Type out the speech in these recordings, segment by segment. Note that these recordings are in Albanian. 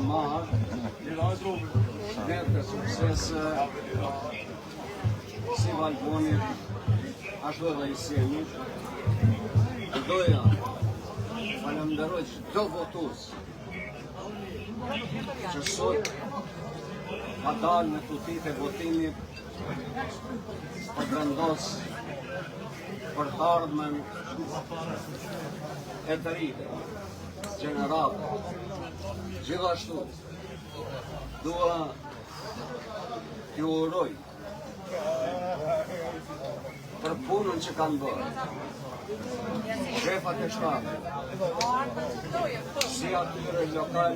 marë, ne të suksese si Valbonit, ashtu edhe i Senit, doja falenderoj çdo votues që sot ka dalë në tutit e votimit për të vendosur për të ardhmen e të rritë, gjenerate. Gjithashtu, dua t'ju uroj për punën që kanë bërë shefat e shtatit, si atyre lokal,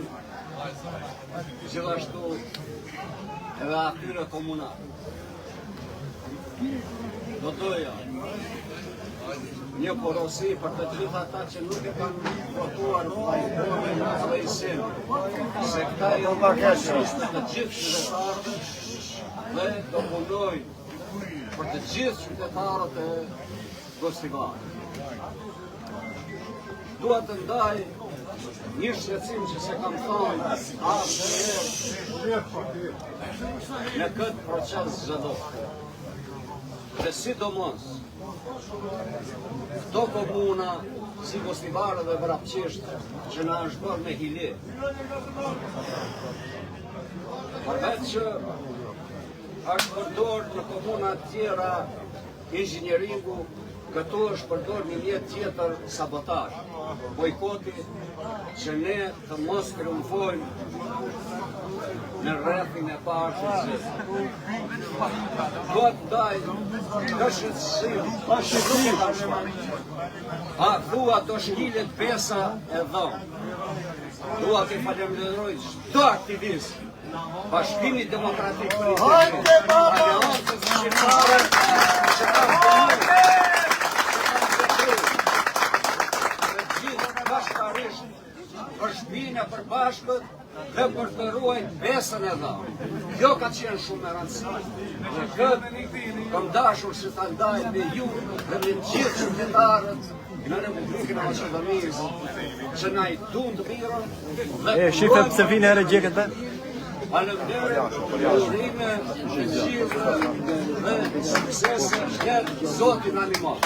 gjithashtu edhe atyre komunal. Do doja një porosi për të gjithë ata që nuk e kanë votuar Valbonin dhe i Senit, se këta janë pjesë të gjithë qytetarët dhe do punojnë për të gjithë qytetarët e Gostivarit. Dua të ndaj një shqetësim që se kam thonë asnjëherë në këtë proces zgjedhor. Dhe sidomos këto komuna si Gostivari dhe Vrapçisht që na është bërë me hile. Përveç që është përdor në komuna tjera inxhinieringu, këtu është përdor një mjet tjetër sabotazh, bojkoti, që ne të mos triumfojmë në rrethin e parë të zgjedhjeve. Do të ndaj të shqetësim, a thua do shkilet pesa e dhëmë. Dua të falenderoj çdo aktivist, Bashkimi Demokratik Krishterë, Aleancës Shqiptare që ka punuar për shpinë e përbashkët dhe për të ruajtur besën e dhënë. Kjo ka qenë shumë e rëndësishme. Në këtë kam dashur që ta ndaj me ju dhe me gjithë qytetarët në Republikën e Maqedonisë që na i duan të mirën. Shifë pse vjen herë gjeket vet? Faleminderit, urime të gjithë dhe suksese, Zoti na ndihmon.